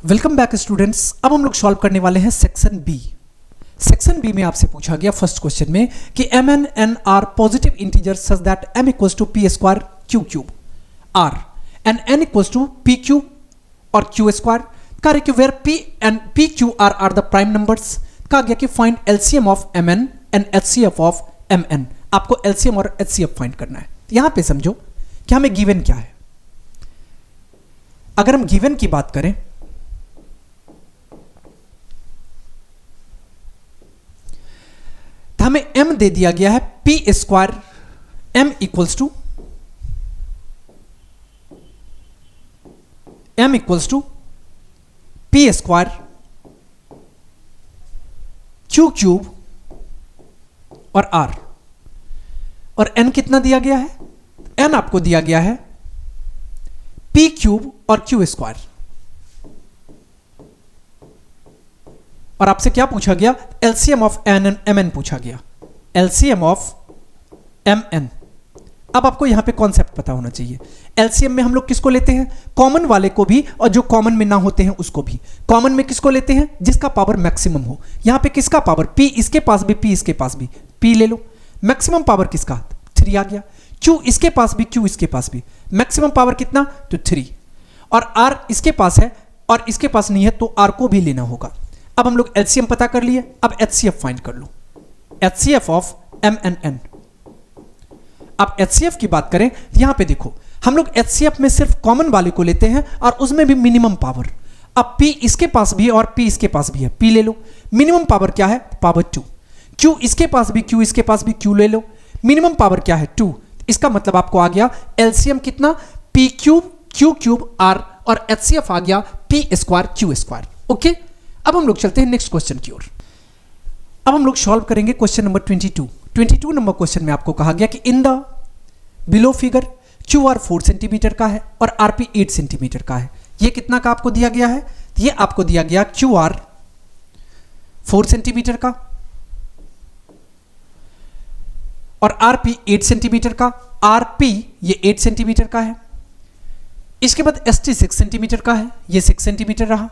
Welcome back students. अब हम लोग सॉल्व करने वाले हैं सेक्शन बी। सेक्शन बी में आपसे पूछा गया फर्स्ट क्वेश्चन में कि m N n are positive integer such that m equals to p square q cube r and n equals to p Q और क्यू स्क्वायर। कहा कि where p and p Q are the prime numbers. कहा गया कि find LCM of M n and HCF of M n. आपको LCM और HCF find करना है। यहां पे समझो कि हमें गिवन क्या है। अगर हम गिवन की बात करें तो हमें m दे दिया गया है p square m equals to p square q cube और r। और n कितना दिया गया है? n आपको दिया गया है p क्यूब और q स्क्वायर। और आपसे क्या पूछा गया? LCM of n n m n पूछा गया। LCM of M n. अब आपको यहां पे कॉन्सेप्ट पता होना चाहिए। एलसीएम में हम लोग किसको लेते हैं? कॉमन वाले को भी और जो कॉमन में ना होते हैं उसको भी। कॉमन में किसको लेते हैं? जिसका पावर मैक्सिमम हो। यहां पे किसका पावर? पी इसके पास भी, पी इसके पास भी, पी ले लो। मैक्सिमम पावर किसका? 3 आ गया। क्यू इसके पास भी, क्यू इसके पास भी। मैक्सिमम पावर कितना? तो 3। और आर इसके पास है और इसके पास नहीं है तो आर को भी लेना होगा। अब हम लोग एलसीएम पता कर लिए। अब एचसीएफ फाइंड कर लो। HCF of M N N. अब एचसीएफ की बात करें यहां पे देखो, हम लोग एचसीएफ में सिर्फ कॉमन वाले को लेते हैं और उसमें भी मिनिमम पावर। अब पी इसके पास भी और पी इसके पास भी है, पी ले लो। मिनिमम पावर क्या है? पावर 2। क्यू इसके पास भी, क्यू इसके पास भी, क्यू ले लो। मिनिमम पावर क्या है? 2। इसका मतलब आपको आ गया एलसीएम कितना? P cube q cube r और एचसीएफ आ गया p square q square. Okay, अब हम लोग चलते हैं नेक्स्ट क्वेश्चन की ओर। अब हम लोग सॉल्व करेंगे क्वेश्चन नंबर 22 नंबर क्वेश्चन में आपको कहा गया कि in the below figure Q R 4 centimetre का है और आरपी 8 सेंटीमीटर का है। ये कितना का आपको दिया गया है? ये आपको दिया गया क्यू आर 4 सेंटीमीटर का और आरपी 8 सेंटीमीटर का। आरपी ये 8 सेंटीमीटर का है। इसके बाद एसटी 6 सेंटीमीटर का है, ये 6 सेंटीमीटर रहा।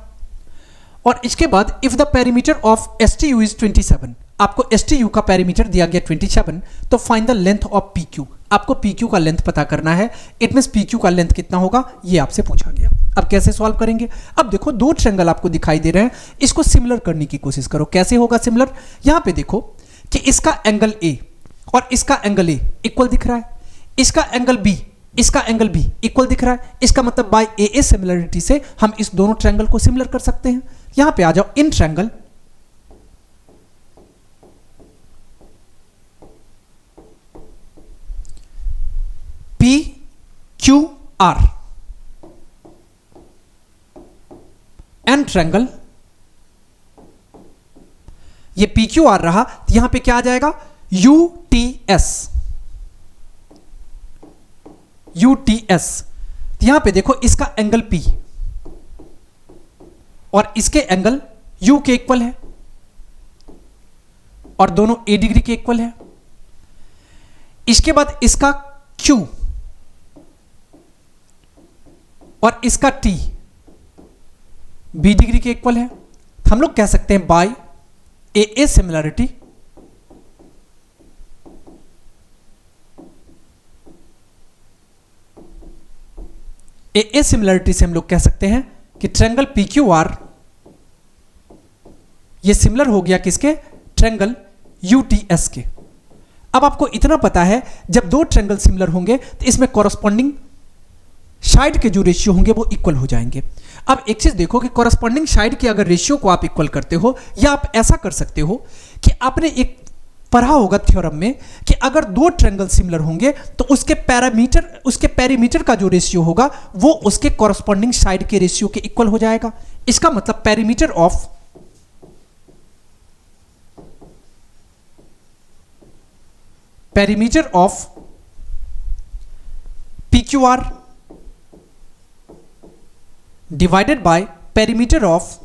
और इसके बाद if the perimeter of एसटीयू is 27, आपको एसटीयू का पेरीमीटर दिया गया 27, तो find the length of PQ. आपको पीक्यू का लेंथ पता करना है। इट मींस पीक्यू का लेंथ कितना होगा ये आपसे पूछा गया। अब कैसे सॉल्व करेंगे? अब देखो 2 ट्रायंगल आपको दिखाई दे रहे हैं, इसको सिमिलर करने की कोशिश करो। कैसे होगा सिमिलर? यहां पे देखो कि इसका एंगल ए और इसका एंगल ए इक्वल दिख रहा है। इसका एंगल बी, इसका एंगल बी इक्वल दिख रहा है। इसका मतलब बाय ए ए सिमिलरिटी से हम इस दोनों ट्रायंगल को सिमिलर कर सकते हैं। यहां पे आ जाओ। In triangle P Q R and triangle, ये पी क्यू आर रहा। यहां पे क्या आ जाएगा? U T S. U T S. यहां पे देखो इसका एंगल पी और इसके एंगल u के इक्वल है और दोनों a डिग्री के इक्वल है। इसके बाद इसका q और इसका t b डिग्री के इक्वल है। हम लोग कह सकते हैं by A A similarity A A similarity से हम लोग कह सकते हैं कि ट्रायंगल पी क्यू आर ये सिमिलर हो गया किसके? ट्रायंगल यूटीएस के। अब आपको इतना पता है जब 2 ट्रायंगल सिमिलर होंगे तो इसमें कॉरस्पॉन्डिंग साइड के जो रेशियो होंगे वो इक्वल हो जाएंगे। अब एक चीज देखो कि कॉरस्पॉन्डिंग साइड के अगर रेशियो को आप इक्वल करते हो, या आप ऐसा कर सकते हो कि आपने एक पढ़ा होगा थ्योरम में कि अगर 2 ट्रायंगल सिमिलर होंगे तो उसके पेरीमीटर का जो रेशियो होगा वो उसके कॉरस्पॉन्डिंग साइड के रेशियो के इक्वल हो जाएगा। इसका मतलब perimeter of P Q R divided by perimeter of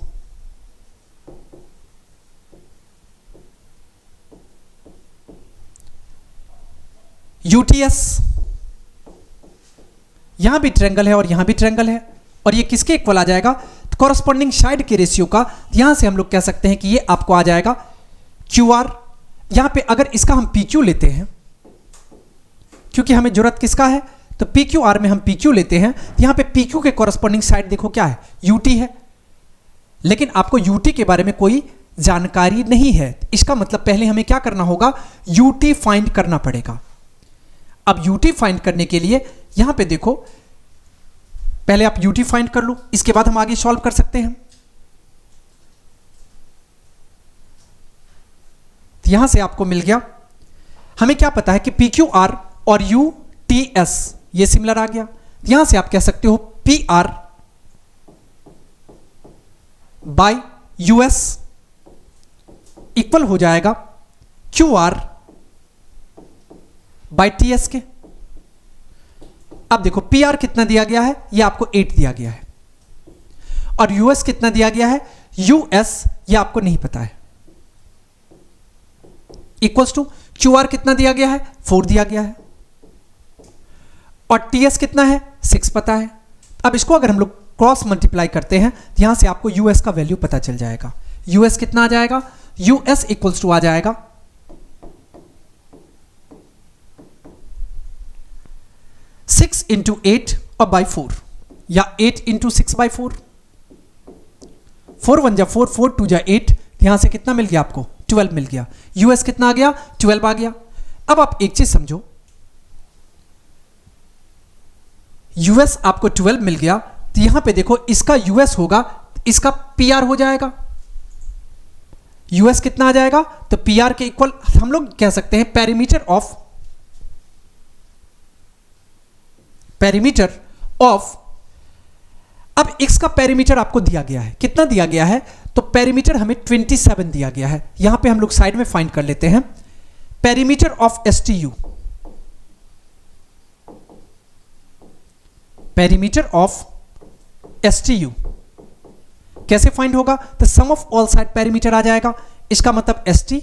UTS. यहां भी ट्रायंगल है और यहां भी ट्रायंगल है और ये किसके इक्वल आ जाएगा? कॉरस्पॉन्डिंग साइड के रेशियो का, यहां से हम लोग कह सकते हैं कि ये आपको आ जाएगा क्यू आर। यहां पे अगर इसका हम पी क्यू लेते हैं, क्योंकि हमें जरूरत किसका है, तो पी क्यू आर में हम पी क्यू लेते हैं, यहां पे पी क्यू के कॉरस्पॉन्डिंग साइड देखो क्या है, यूटी है। लेकिन आपको यूटी के बारे में कोई जानकारी नहीं है, इसका मतलब पहले हमें क्या करना होगा, यूटी फाइंड करना पड़ेगा। अब यूटी फाइंड करने के लिए यहां पे देखो, पहले आप यूटी फाइंड कर लो, इसके बाद हम आगे सॉल्व कर सकते हैं। यहां से आपको मिल गया, हमें क्या पता है कि पी क्यू आर और यू टी एस ये सिमिलर आ गया। यहां से आप कह सकते हो P R by U S equal हो जाएगा Q R by T S के। अब देखो पी आर कितना दिया गया है, ये आपको 8 दिया गया है, और यूएस कितना दिया गया है, यूएस ये आपको नहीं पता है, इक्वल्स टू क्यू आर कितना दिया गया है, 4 दिया गया है, और टी एस कितना है, 6 पता है। अब इसको अगर हम लोग क्रॉस मल्टीप्लाई करते हैं, यहां से आपको यूएस का वैल्यू पता चल जाएगा। यूएस कितना आ जाएगा, यूएस इक्वल्स टू आ जाएगा 6 इंटू 8 और बाई 4, या 8 इंटू 6 बाई 4, 4 1 जा 4, 4 2 जा 8, यहां से कितना मिल गया आपको, 12 मिल गया। यूएस कितना आ गया, 12 आ गया। अब आप एक चीज समझो, यूएस आपको 12 मिल गया, तो यहां पे देखो इसका यूएस होगा, इसका पीआर हो जाएगा। यूएस कितना आ जाएगा, तो पीआर के इक्वल हम लोग कह सकते हैं पेरीमीटर ऑफ। अब x का पेरीमीटर आपको दिया गया है, कितना दिया गया है, तो पेरीमीटर हमें 27 दिया गया है। यहां पे हम लोग साइड में फाइंड कर लेते हैं पेरीमीटर ऑफ एसटीयू, पेरीमीटर ऑफ एसटीयू कैसे फाइंड होगा, तो सम ऑफ ऑल साइड पेरीमीटर आ जाएगा। इसका मतलब S T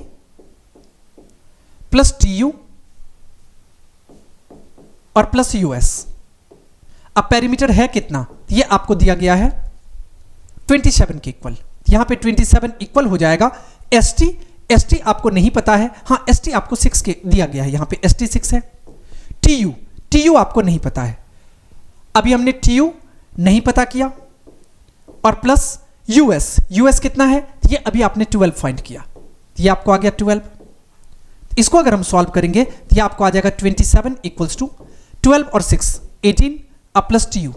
plus T U और प्लस यूएस। अब पेरीमीटर है कितना, ये आपको दिया गया है 27 के इक्वल, यहां पे 27 इक्वल हो जाएगा एस टी। एस टी आपको नहीं पता है, हाँ एस टी आपको 6 के दिया गया है, यहां पे एस टी 6 है। टी यू आपको नहीं पता है, अभी हमने टी यू नहीं पता किया, और प्लस यूएस कितना है, ये अभी आपने 12 फाइंड किया, ये आपको आ गया 12। इसको अगर हम सॉल्व करेंगे तो ये आपको आ जाएगा 27 इक्वल्स टू 12 और 6 18 अब प्लस टी यू,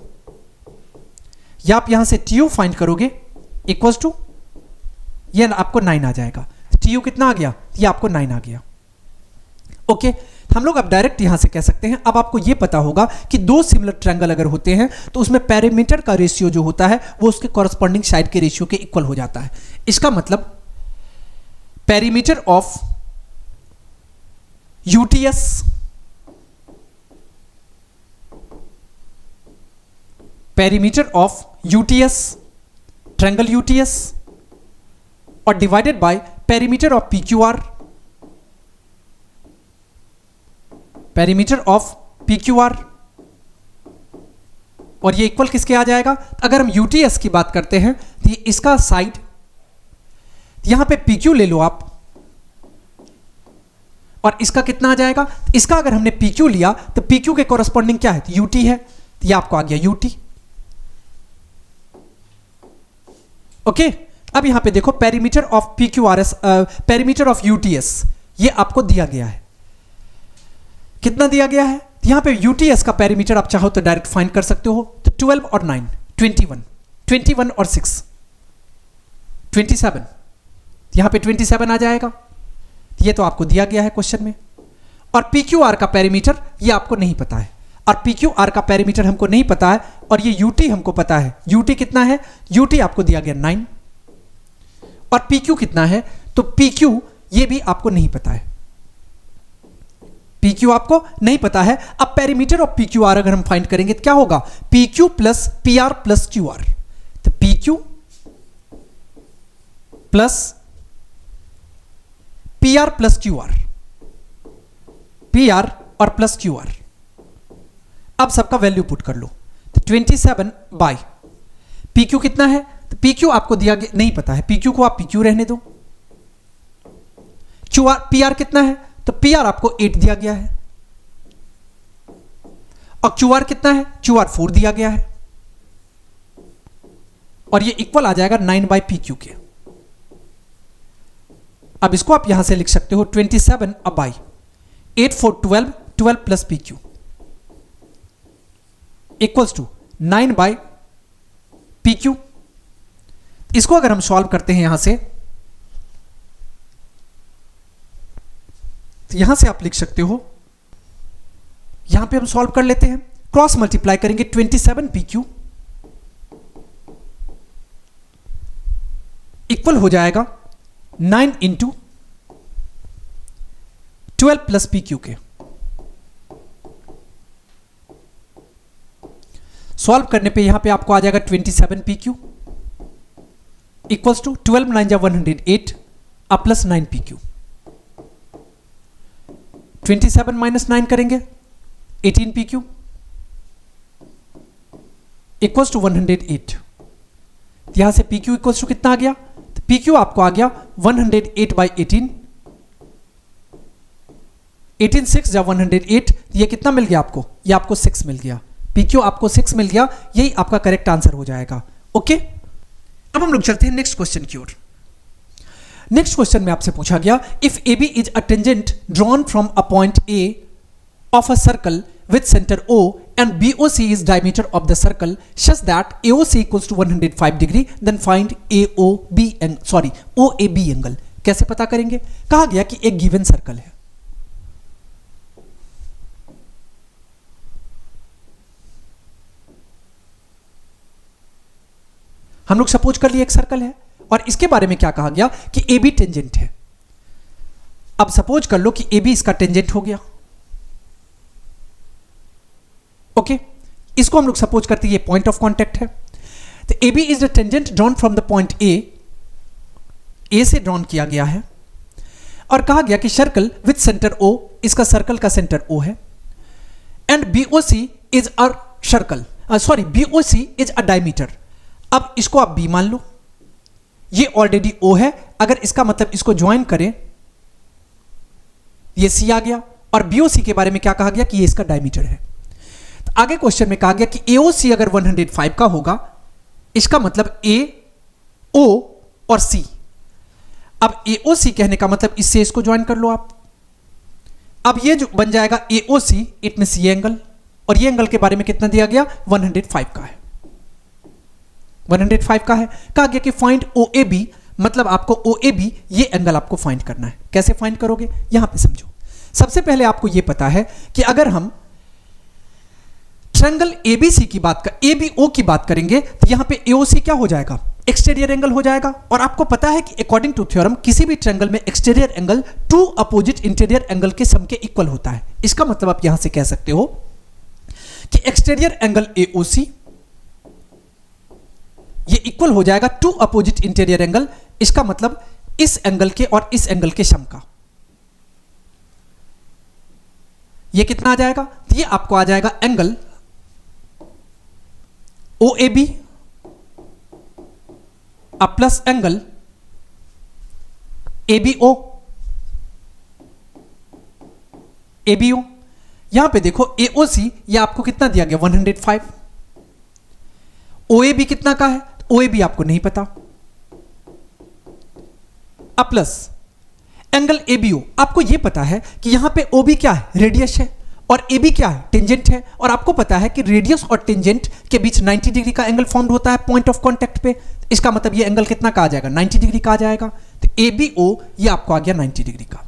या आप यहां से टी यू फाइंड करोगे इक्वल्स टू ये आपको 9 आ जाएगा। टी यू कितना आ गया, ये आपको 9 आ गया। ओके, हम लोग अब डायरेक्ट यहां से कह सकते हैं, अब आपको यह पता होगा कि दो सिमिलर ट्रायंगल अगर होते हैं तो उसमें पेरीमीटर का रेशियो जो होता है वो उसके कॉरस्पॉन्डिंग साइड के रेशियो के इक्वल हो जाता है। इसका मतलब perimeter of UTS triangle UTS और divided by perimeter of PQR, perimeter of PQR, और ये इक्वल किसके आ जाएगा, अगर हम यूटीएस की बात करते हैं तो ये इसका साइड, यहां पे पीक्यू ले लो आप, और इसका कितना आ जाएगा, इसका अगर हमने पीक्यू लिया तो पीक्यू के कॉरस्पॉन्डिंग क्या है, तो यूटी है, तो ये आपको आ गया यूटी। ओके, अब यहां पे देखो perimeter of PQRS, perimeter of UTS ये आपको दिया गया है, कितना दिया गया है, यहां पे यूटीएस का पेरीमीटर आप चाहो तो डायरेक्ट फाइंड कर सकते हो, तो 12 और 9 21 और 6 27, यहां पे 27 आ जाएगा, ये तो आपको दिया गया है क्वेश्चन में। और पीक्यूआर का पेरीमीटर ये आपको नहीं पता है, और पीक्यूआर का पेरीमीटर हमको नहीं पता है, और ये यूटी हमको पता है, यूटी कितना है, यूटी आपको दिया गया 9, और पीक्यू कितना है, तो पीक्यू ये भी आपको नहीं पता है, पीक्यू आपको नहीं पता है। अब पेरीमीटर ऑफ पीक्यूआर अगर हम फाइंड करेंगे तो क्या होगा, PQ plus PR plus QR, तो PQ plus PR plus QR, PR और प्लस क्यूआर। अब सबका वैल्यू पुट कर लो, तो 27 बाय पीक्यू कितना है, तो पी क्यू आपको दिया गया नहीं पता है, पी क्यू को आप पी क्यू रहने दो। क्यू आर पी आर कितना है, तो पी आर आपको 8 दिया गया है, और क्यू आर कितना है, क्यू आर 4 दिया गया है, और ये इक्वल आ जाएगा 9 बाई पी क्यू के। अब इसको आप यहां से लिख सकते हो 27 by 8 4 12, 12 plus P Q equals to 9 by P Q. इसको अगर हम सॉल्व करते हैं यहां से, तो यहां से आप लिख सकते हो, यहां पे हम सॉल्व कर लेते हैं, क्रॉस मल्टीप्लाई करेंगे 27 पी क्यू इक्वल हो जाएगा 9 इंटू 12 प्लस पी क्यू के। सॉल्व करने पे यहां पे आपको आ जाएगा 27 पी क्यू इक्वल्स टू 12 9 जा 108 अब प्लस 9 पी क्यू। 27 माइनस 9 करेंगे 18 पी क्यू इक्वल्स टू 108। यहां से पी क्यू इक्वल्स टू कितना आ गया, तो पी क्यू आपको आ गया 108 बाई 18, 18 6 जा 108, ये कितना मिल गया आपको, ये आपको 6 मिल गया, पी क्यू आपको 6 मिल गया, यही आपका करेक्ट आंसर हो जाएगा। ओके, अब हम लोग चलते हैं नेक्स्ट क्वेश्चन की ओर। नेक्स्ट क्वेश्चन में आपसे पूछा गया, if A B is a tangent drawn from a point A of a circle with center O and BOC is diameter of the circle such that AOC equals to 105 degree, then find OAB angle। कैसे पता करेंगे, कहा गया कि एक given circle है, हम लोग सपोज कर लिए एक सर्कल है, और इसके बारे में क्या कहा गया कि AB टेंजेंट है। अब सपोज कर लो कि AB इसका टेंजेंट हो गया, ओके इसको हम लोग सपोज करते हैं ये पॉइंट ऑफ कांटेक्ट है, तो A B is the tangent drawn from the point A से ड्रॉन किया गया है, और कहा गया कि सर्कल विथ सेंटर ओ, इसका सर्कल का सेंटर ओ है, and BOC is a circle, sorry BOC is a diameter. अब इसको आप बी मान लो, ये ऑलरेडी ओ है, अगर इसका मतलब इसको ज्वाइन करें, ये सी आ गया, और बीओसी के बारे में क्या कहा गया कि ये इसका डायमीटर है। आगे क्वेश्चन में कहा गया कि AOC अगर 105 का होगा, इसका मतलब A, O और C। अब AOC कहने का मतलब इससे इसको ज्वाइन कर लो आप, अब ये जो बन जाएगा AOC, इट मींस ये एंगल, और ये एंगल के बारे में कितना दिया गया 105 का है, 105 का है। कहा गया कि फाइंड OAB, मतलब आपको OAB ये एंगल आपको फाइंड करना है। कैसे फाइंड करोगे, यहां पे समझो। सबसे पहले आपको ये पता है कि अगर हम ट्रायंगल ABC की बात कर, ABO की बात करेंगे, तो यहां पे AOC क्या हो जाएगा, एक्सटीरियर एंगल हो जाएगा, और आपको पता है कि अकॉर्डिंग टू थ्योरम किसी भी ट्रायंगल में exterior angle 2 opposite interior angle के सम के इक्वल होता है। इसका मतलब आप यहां से कह सकते हो कि एक्सटीरियर एंगल AOC ये इक्वल हो जाएगा 2 अपोजिट इंटीरियर एंगल, इसका मतलब इस एंगल के और इस एंगल के सम का। ये कितना आ जाएगा, तो ये आपको आ जाएगा एंगल OAB अब प्लस एंगल ABO, यहां पे देखो AOC ये आपको कितना दिया गया 105, OAB कितना का है, OAB आपको नहीं पता, अब प्लस एंगल ABO, आपको ये पता है कि यहां पे OB क्या है, रेडियस है, और AB क्या है, टेंजेंट है, और आपको पता है कि रेडियस और टेंजेंट के बीच 90 डिग्री का एंगल फॉर्म होता है पॉइंट ऑफ कांटेक्ट पे। इसका मतलब ये एंगल कितना का आ जाएगा, 90 डिग्री का आ जाएगा, तो ABO ये आपको आ गया 90 डिग्री का।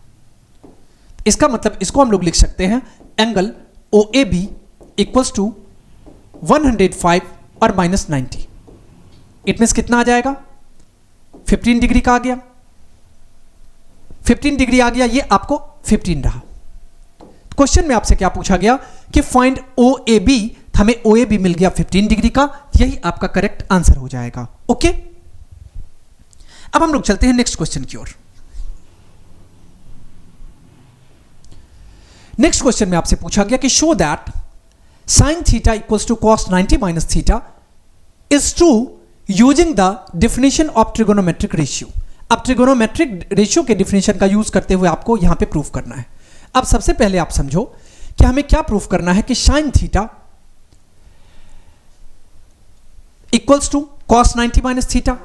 इसका मतलब इसको हम लोग लिख सकते हैं एंगल OAB इक्वल्स टू 105 और माइनस 90, इट मींस कितना आ जाएगा 15 डिग्री का आ गया, 15 डिग्री आ गया, ये आपको 15 रहा। क्वेश्चन में आपसे क्या पूछा गया कि फाइंड OAB, हमें OAB मिल गया 15 डिग्री का, यही आपका करेक्ट आंसर हो जाएगा। ओके, अब हम लोग चलते हैं नेक्स्ट क्वेश्चन की ओर। नेक्स्ट क्वेश्चन में आपसे पूछा गया कि show that sin theta equals to cos 90 minus theta is true using the definition of trigonometric ratio. अब ट्रिगोनोमेट्रिक रेशियो के डिफिनेशन का यूज करते हुए आपको यहां पे प्रूफ करना है। अब सबसे पहले आप समझो कि हमें क्या प्रूफ करना है कि sine theta equals to cos 90 minus theta.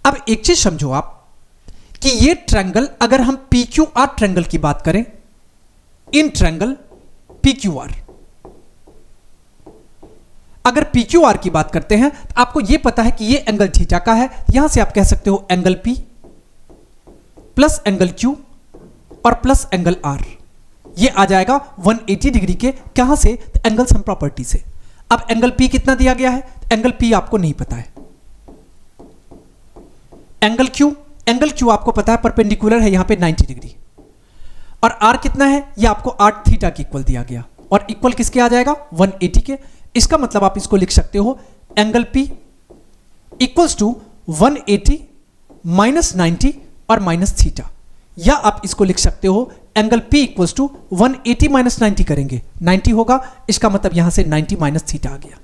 अब एक चीज समझो आप कि ये ट्रायंगल, अगर हम पी क्यू आर ट्रायंगल की बात करें, इन ट्रायंगल पी क्यू आर, अगर पी क्यू आर की बात करते हैं तो आपको यह पता है कि ये एंगल थीटा का है, यहां से आप कह सकते हो angle P plus angle Q और प्लस एंगल आर, ये आ जाएगा 180 डिग्री के, कहां से? एंगल सम प्रॉपर्टी से। अब एंगल पी कितना दिया गया है? एंगल पी आपको नहीं पता है। एंगल क्यू आपको पता है परपेंडिकुलर है यहां पे 90 डिग्री, और आर कितना है? ये आपको 8 थीटा के इक्वल दिया गया, और इक्वल किसके आ जाएगा? 180 के। इसका मतलब आप इसको लिख सकते हो angle P equals to 180 minus 90 और माइनस थीटा, या आप इसको लिख सकते हो angle P equals to 180 minus 90 करेंगे 90 होगा, इसका मतलब यहां से 90 माइनस थीटा आ गया।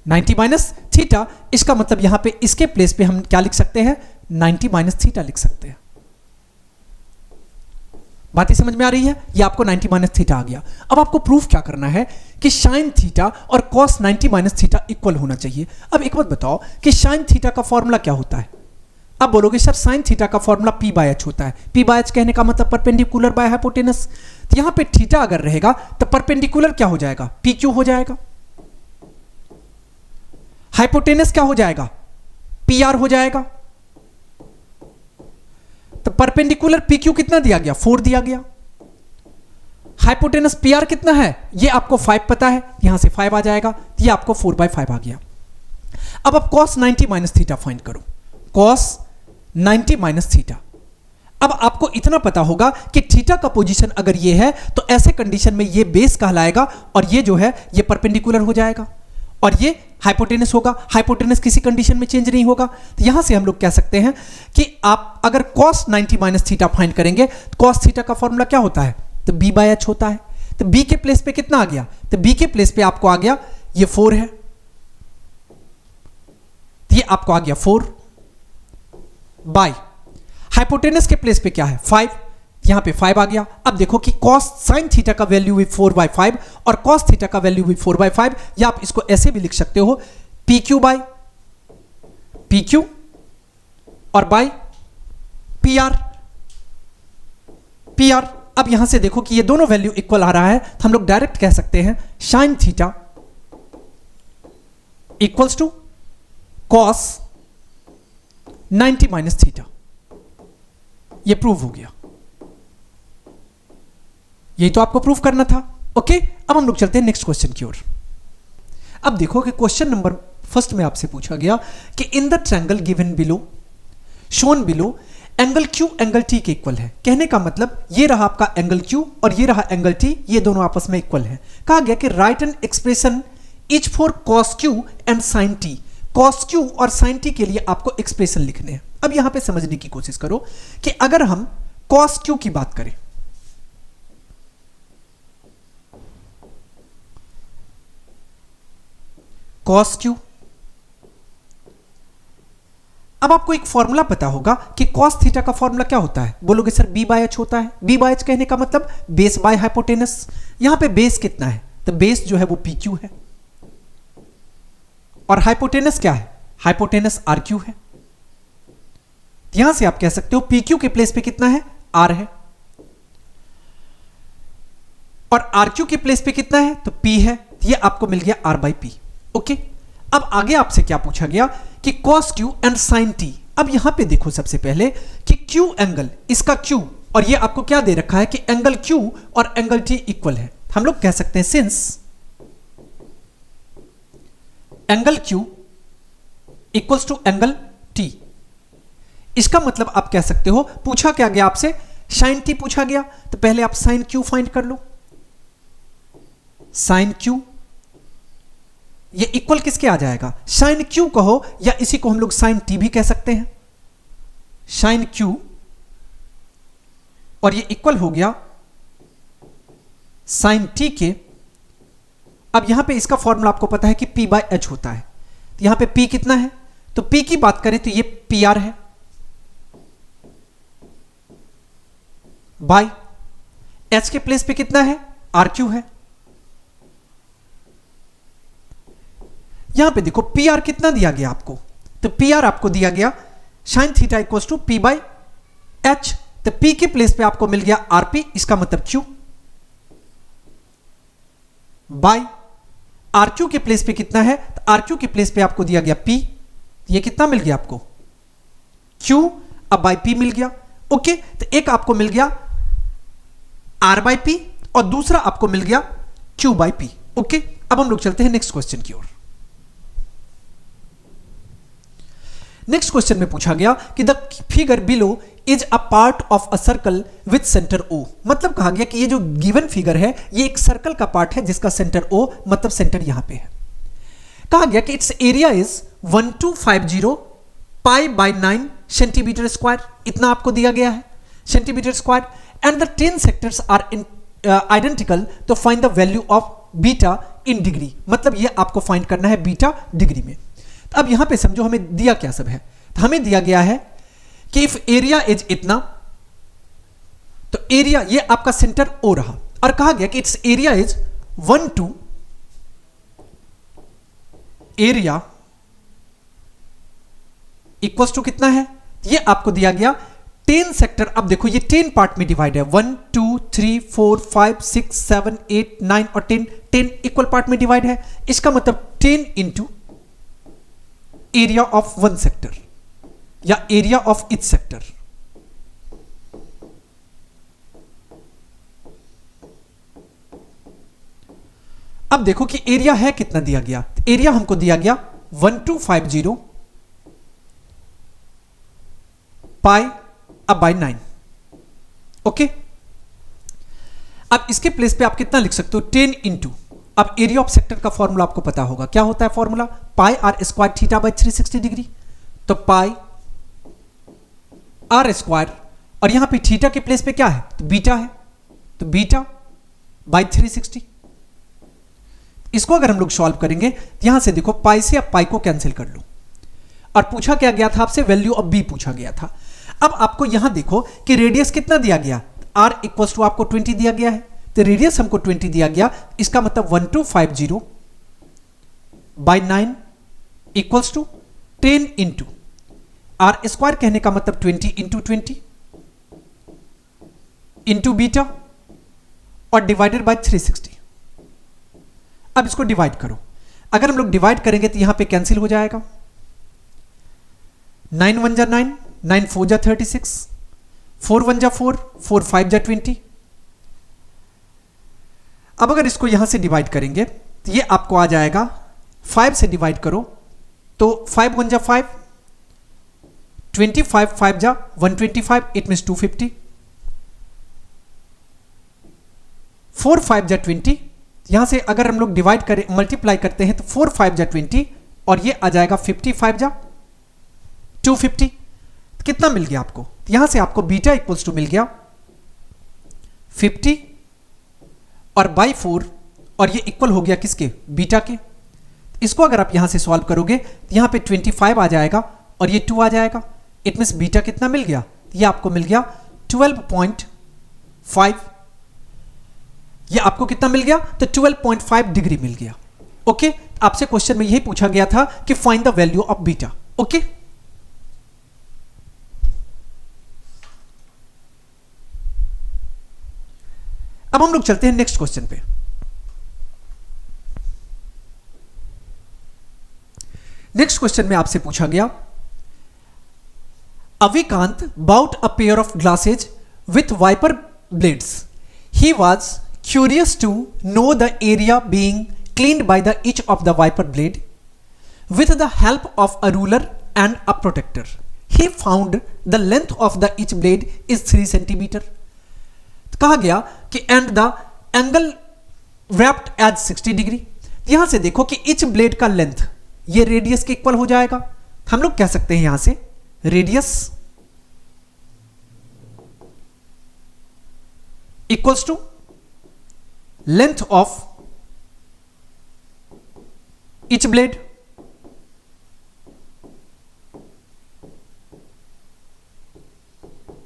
90 माइनस थीटा, इसका मतलब यहां पे इसके प्लेस पे हम क्या लिख सकते हैं? 90 माइनस थीटा लिख सकते हैं। बात ही समझ में आ रही है? ये आपको 90 माइनस थीटा आ गया। अब आपको प्रूफ क्या करना है कि साइन थीटा और कॉस 90 माइनस थीटा इक्वल होना चाहिए। अब एक बात बताओ कि साइन थीटा का फॉर्मूला क्या होता है? आप बोलोगे सर साइन थीटा का फॉर्मूला पी बाय एच होता है। पी बाय एच कहने का मतलब परपेंडिकुलर बाय हाइपोटेनस। तो यहां पे थीटा अगर रहेगा तो परपेंडिकुलर क्या हो जाएगा? पी क्यू हो जाएगा। हाइपोटेनस क्या हो जाएगा? पी आर हो जाएगा। तो परपेंडिकुलर पी क्यू कितना दिया गया? 4 दिया गया। हाइपोटेनस पी आर कितना है? ये आपको 5 पता है, यहां से 5 आ जाएगा, ये आपको 4/5 आ गया। अब आप cos 90 माइनस थीटा फाइंड करो, cos 90 माइनस थीटा। अब आपको इतना पता होगा कि थीटा का पोजीशन अगर ये है तो ऐसे कंडीशन में ये बेस कहलाएगा, और ये जो है ये परपेंडिकुलर हो जाएगा, और ये हाइपोटेनस होगा। हाइपोटेनस किसी कंडीशन में चेंज नहीं होगा। तो यहां से हम लोग कह सकते हैं कि आप अगर cos 90 माइनस थीटा फाइंड करेंगे तो cos थीटा का फॉर्मूला क्या होता है? तो b बाय एच होता है। तो b के प्लेस पे कितना आ गया? तो b के प्लेस पे आपको आ गया ये 4 है, तो ये आपको आ गया 4 बाय हाइपोटेनस के प्लेस पे क्या है? 5, यहां पे 5 आ गया। अब देखो कि cos sin थीटा का वैल्यू भी 4/5 और cos थीटा का वैल्यू भी 4/5, या आप इसको ऐसे भी लिख सकते हो P Q by P Q और by P R P R. अब यहां से देखो कि ये दोनों वैल्यू इक्वल आ रहा है, तो हम लोग डायरेक्ट कह सकते हैं sin theta equals to cos 90 minus theta. ये प्रूव हो गया। यही तो आपको प्रूफ करना था। ओके, अब हम लोग चलते हैं नेक्स्ट क्वेश्चन की ओर। अब देखो कि क्वेश्चन नंबर फर्स्ट में आपसे पूछा गया कि in the triangle given below shown below angle Q angle T के इक्वल है। कहने का मतलब ये रहा आपका एंगल क्यू और ये रहा एंगल टी, ये दोनों आपस में इक्वल है। कहा गया कि write an expression each for cos Q and sine T. Cos Q और साइन टी के लिए आपको एक्सप्रेशन लिखने हैं। अब यहां पे समझने की कोशिश करो कि अगर हम कॉस क्यू की बात करें, कॉस क्यू, अब आपको एक फॉर्मूला पता होगा कि cos थीटा का फॉर्मूला क्या होता है? बोलोगे सर b बाय एच होता है। b बाय एच कहने का मतलब बेस बाय हाइपोटेनस। यहां पे बेस कितना है? तो बेस जो है वो पी क्यू है, और हाइपोटेनस क्या है? हाइपोटेनस आर क्यू है। यहां से आप कह सकते हो पी क्यू के प्लेस पे कितना है? आर है, और आर क्यू के प्लेस पे कितना है? तो p है। ये आपको मिल गया r बाई पी। ओके, अब आगे आपसे क्या पूछा गया कि cos q and sin t। अब यहां पे देखो सबसे पहले कि q एंगल, इसका q, और ये आपको क्या दे रखा है कि एंगल q और एंगल t इक्वल है। हम लोग कह सकते हैं since angle q equals to angle t, इसका मतलब आप कह सकते हो, पूछा क्या गया आपसे? sin t पूछा गया, तो पहले आप sin q फाइंड कर लो। sin q ये इक्वल किसके आ जाएगा? sin q कहो, या इसी को हम लोग sin t भी कह सकते हैं। sin q, और ये इक्वल हो गया sin t के। अब यहां पे इसका फॉर्मूला आपको पता है कि p बाय एच होता है। यहां पे P कितना है, तो P की बात करें तो ये PR है, बाय H के प्लेस पे कितना है, RQ है। यहां पे देखो PR कितना दिया गया आपको, तो PR आपको दिया गया sin theta equals to P by H, तो P के प्लेस पे आपको मिल गया RP, इसका मतलब Q बाय RQ के प्लेस पे कितना है, तो RQ के प्लेस पे आपको दिया गया P, ये कितना मिल गया आपको Q, अब बाई P मिल गया। ओके, तो एक आपको मिल गया R बाई P और दूसरा आपको मिल गया Q बाई P। ओके, अब हम लोग चलते हैं नेक्स्ट क्वेश्चन की ओर। नेक्स्ट क्वेश्चन में पूछा गया कि the figure below is a part of a circle with centre O, मतलब कहा गया कि ये जो गिवन फिगर है ये एक सर्कल का पार्ट है जिसका सेंटर O, मतलब सेंटर यहां पे है। कहा गया कि it's area is 1250 pi by 9 centimetre square, इतना आपको दिया गया है centimetre square, and the 10 sectors are in identical, तो find the value of beta in degree, मतलब ये आपको फाइंड करना है बीटा डिग्री में। तो अब यहां पे समझो हमें दिया क्या सब है, तो हमें दिया गया है कि इफ एरिया इज इतना, तो एरिया ये आपका सेंटर O रहा, और कहा गया कि it's area is 12 area equals to कितना है, ये आपको दिया गया 10 सेक्टर। अब देखो ये 10 पार्ट में डिवाइड है, 1 2 3 4 5 6 7 8 9 और 10 इक्वल पार्ट में डिवाइड है, इसका मतलब 10 into area of one sector या एरिया ऑफ इच सेक्टर। अब देखो कि एरिया है कितना दिया गया, एरिया हमको दिया गया 1250 पाई अब बाई 9। ओके, अब इसके प्लेस पे आप कितना लिख सकते हो, 10 इंटू, अब एरिया ऑफ सेक्टर का फॉर्मूला आपको पता होगा, क्या होता है formula, pi R square theta by 360 degree, तो पाई आर स्क्वायर, और यहां पे थीटा के प्लेस पे क्या है, तो बीटा है, तो बीटा बाई 360। इसको अगर हम लोग सॉल्व करेंगे तो यहां से देखो पाई से अब पाई को कैंसिल कर लो, और पूछा क्या गया था आपसे, वैल्यू ऑफ बी पूछा गया था। अब आपको यहां देखो कि रेडियस कितना दिया गया, आर इक्वल्स टू आपको 20 दिया गया है, तो रेडियस हमको 20 दिया गया, इसका मतलब 1250 by 9 equals to 10 into R square, कहने का मतलब 20 इंटू 20 इंटू बीटा और डिवाइडेड बाय 360। अब इसको डिवाइड करो, अगर हम लोग डिवाइड करेंगे तो यहां पे कैंसिल हो जाएगा, 9 1 जा 9, 9 4 जा 36, 4 1 जा 4, 4 5 जा 20। अब अगर इसको यहां से डिवाइड करेंगे तो ये आपको आ जाएगा, 5 से डिवाइड करो तो 5 1 जा 5, 25 5 जा 125, इट मीन्स 250, 4 5 जा 20, यहां से अगर हम लोग डिवाइड करें मल्टीप्लाई करते हैं तो 4 5 जा 20 और ये आ जाएगा 55 जा 250, कितना मिल गया आपको, यहां से आपको बीटा इक्वल्स टू मिल गया 50 और बाई 4, और ये इक्वल हो गया किसके, बीटा के। इसको अगर आप यहां से सॉल्व करोगे तो यहां पे 25 आ जाएगा और ये 2 आ जाएगा, इट मीन्स बीटा कितना मिल गया, ये आपको मिल गया 12.5, ये आपको कितना मिल गया, तो 12.5 डिग्री मिल गया। ओके, आपसे क्वेश्चन में यही पूछा गया था कि find the value of beta. Okay, अब हम लोग चलते हैं नेक्स्ट क्वेश्चन पे। नेक्स्ट क्वेश्चन में आपसे पूछा गया, Avikant bought a pair of glasses with wiper blades, he was curious to know the area being cleaned by the each of the wiper blade with the help of a ruler and a protractor, he found the length of the each blade is 3 centimetre. कहा गया कि and the angle wrapped as 60 degree, यहां से देखो कि each blade का length ये radius के इक्वल हो जाएगा, हम लोग कह सकते हैं यहां से radius equals to length of each blade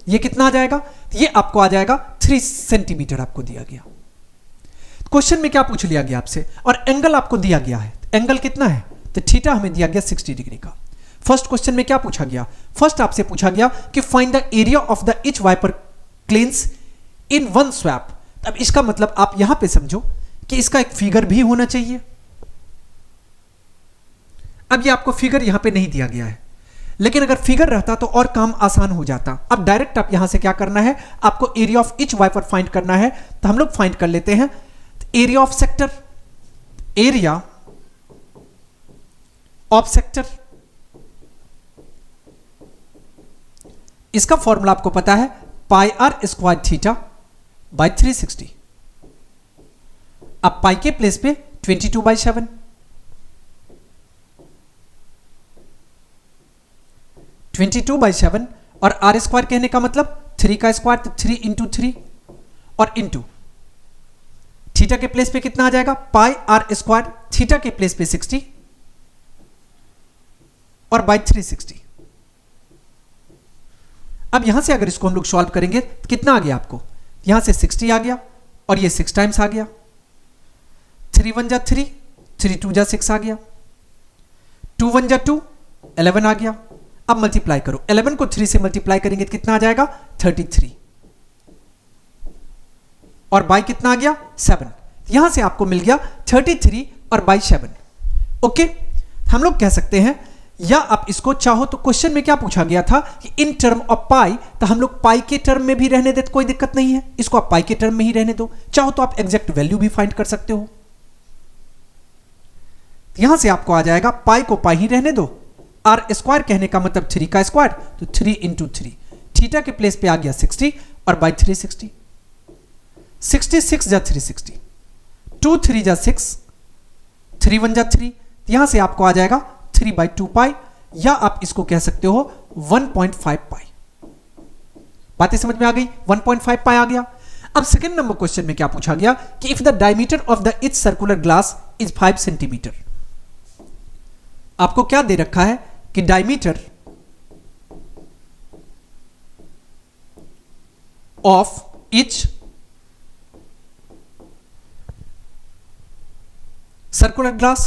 ये कितना आ जाएगा? ये आपको आ जाएगा 3 सेंटीमीटर आपको दिया गया। क्वेश्चन में क्या पूछ लिया गया आपसे, और एंगल आपको दिया गया है, एंगल कितना है? तो थीटा हमें दिया गया 60 डिग्री का। फर्स्ट क्वेश्चन में क्या पूछा गया? फर्स्ट आपसे पूछा गया कि find the area of the each wiper cleans in one swap. अब इसका मतलब आप यहां पे समझो कि इसका एक फिगर भी होना चाहिए। अब ये आपको फिगर यहां पे नहीं दिया गया है, लेकिन अगर फिगर रहता तो और काम आसान हो जाता। अब डायरेक्ट आप यहां से क्या करना है, आपको area of each wiper find करना है। तो हम लोग फाइंड कर लेते हैं area of sector, area of sector, इसका फॉर्मूला आपको पता है pi R square theta by 360। अब पाई के प्लेस पे 22/7, 22/7 और आर स्क्वायर कहने का मतलब 3 का स्क्वायर, तो 3 इंटू 3 और इंटू थीटा के प्लेस पे कितना आ जाएगा? पाई आर स्क्वायर, थीटा के प्लेस पे 60 और बाई 360। अब यहां से अगर इसको हम लोग सॉल्व करेंगे तो कितना आ गया आपको? यहां से 60 आ गया और ये 6 टाइम्स आ गया। 3 1 जा 3, 3 2 जा 6 आ गया, 2 1 जा 2, 11 आ गया। अब मल्टीप्लाई करो, 11 को 3 से मल्टीप्लाई करेंगे तो कितना आ जाएगा? 33 और बाई कितना आ गया? 7। यहां से आपको मिल गया 33 और बाई 7। ओके, हम लोग कह सकते हैं, या आप इसको चाहो तो क्वेश्चन में क्या पूछा गया था कि इन टर्म ऑफ पाई, तो हम लोग पाई के टर्म में भी रहने दे तो कोई दिक्कत नहीं है, इसको आप पाई के टर्म में ही रहने दो। चाहो तो आप एग्जैक्ट वैल्यू भी फाइंड कर सकते हो। यहां से आपको आ जाएगा पाई को पाई ही रहने दो, आर स्क्वायर कहने का मतलब 3 का स्क्वायर, तो 3 इंटू 3, थीटा के प्लेस पे आ गया 60 और बाई 360, 66 जा 360, 2 3 जा 6, 3 1 जा 3, यहां से आपको आ जाएगा 3/2 पाई, या आप इसको कह सकते हो 1.5 पाई। बातें समझ में आ गई? 1.5 पाई आ गया। अब सेकंड नंबर क्वेश्चन में क्या पूछा गया कि if the diameter of the each circular glass is 5 centimetre. आपको क्या दे रखा है कि diameter of each circular glass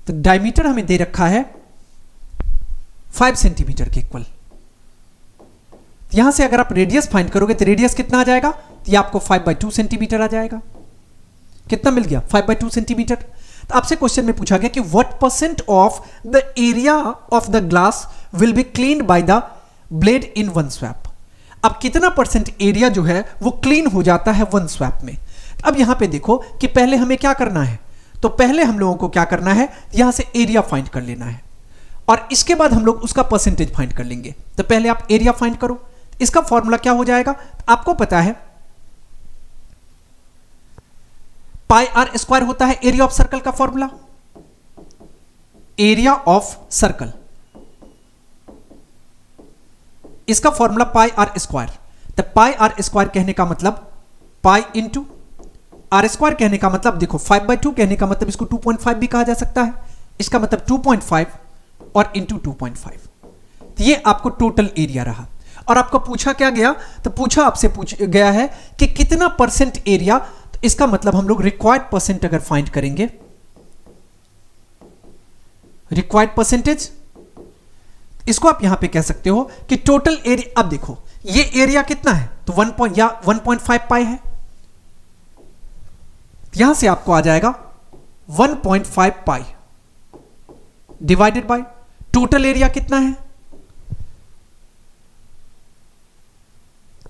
तो डायमीटर हमें दे रखा है 5 सेंटीमीटर के इक्वल। यहां से अगर आप रेडियस फाइंड करोगे तो रेडियस कितना आ जाएगा? तो ये आपको 5/2 सेंटीमीटर आ जाएगा। कितना मिल गया? 5/2 सेंटीमीटर। तो आपसे क्वेश्चन में पूछा गया कि what percent of the area of the glass will be cleaned by the blade in one swap. अब कितना परसेंट एरिया जो है वो क्लीन हो जाता है वन स्वैप में। अब यहां पे देखो कि पहले हमें क्या करना है, तो पहले हम लोगों को क्या करना है, यहां से एरिया फाइंड कर लेना है और इसके बाद हम लोग उसका परसेंटेज फाइंड कर लेंगे। तो पहले आप एरिया फाइंड करो। इसका फॉर्मूला क्या हो जाएगा? आपको पता है पाई आर स्क्वायर होता है एरिया ऑफ सर्कल का फॉर्मूला, एरिया ऑफ सर्कल, इसका फॉर्मूला पाई आर स्क्वायर। तो पाई आर स्क्वायर कहने का मतलब पाई इंटू आर स्क्वायर कहने का मतलब देखो 5/2 कहने का मतलब इसको 2.5 भी कहा जा सकता है, इसका मतलब 2.5 और इंटू 2.5। तो ये आपको टोटल एरिया रहा। और आपको पूछा क्या गया? तो पूछा आपसे पूछ गया है कि कितना परसेंट एरिया। तो इसका मतलब हम लोग रिक्वायर्ड परसेंट अगर फाइंड करेंगे, रिक्वायर्ड परसेंटेज, इसको आप यहां पे कह सकते हो कि टोटल एरिया। अब देखो ये एरिया कितना है, तो 1.5 पाई है, यहां से आपको आ जाएगा 1.5 पाई डिवाइडेड बाय टोटल एरिया कितना है,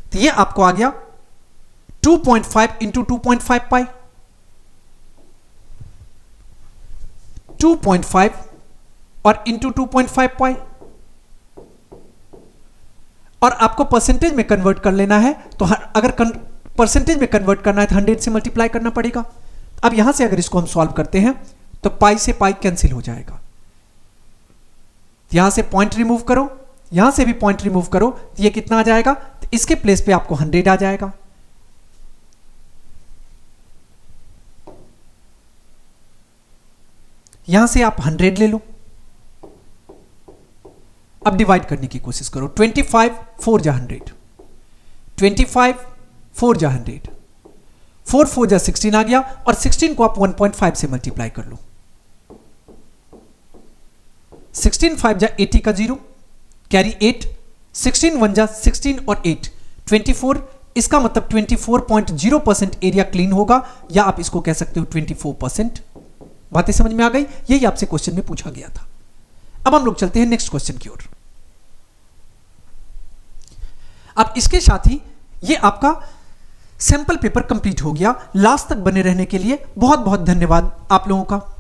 तो ये आपको आ गया 2.5 इंटू 2.5 पाई, 2.5 और इंटू 2.5 पाई। और आपको परसेंटेज में कन्वर्ट कर लेना है, तो अगर परसेंटेज में कन्वर्ट करना है तो 100 से मल्टीप्लाई करना पड़ेगा। अब यहां से अगर इसको हम सॉल्व करते हैं तो पाई से पाई कैंसिल हो जाएगा, यहां से पॉइंट रिमूव करो, यहां से भी पॉइंट रिमूव करो, तो ये कितना आ जाएगा? तो इसके प्लेस पे आपको 100 आ जाएगा। यहां से आप 100 ले लो, अब डिवाइड करने की कोशिश करो। 25 4 जा 100, 25 4 जा 100, 4 4 जा 16 आ गया, और 16 को आप 1.5 से मल्टीप्लाई कर लो। 16 5 जा 80 का 0, कैरी 8, 16 1 जा 16 और 8 24, इसका मतलब 24.0% एरिया क्लीन होगा, या आप इसको कह सकते हो 24%। बातें समझ में आ गई? यही आपसे क्वेश्चन में पूछा गया था। अब हम लोग चलते हैं नेक्स्ट क्वेश्चन की ओर। अब इसके साथ ही ये आपका सैंपल पेपर कंप्लीट हो गया। लास्ट तक बने रहने के लिए बहुत बहुत धन्यवाद आप लोगों का।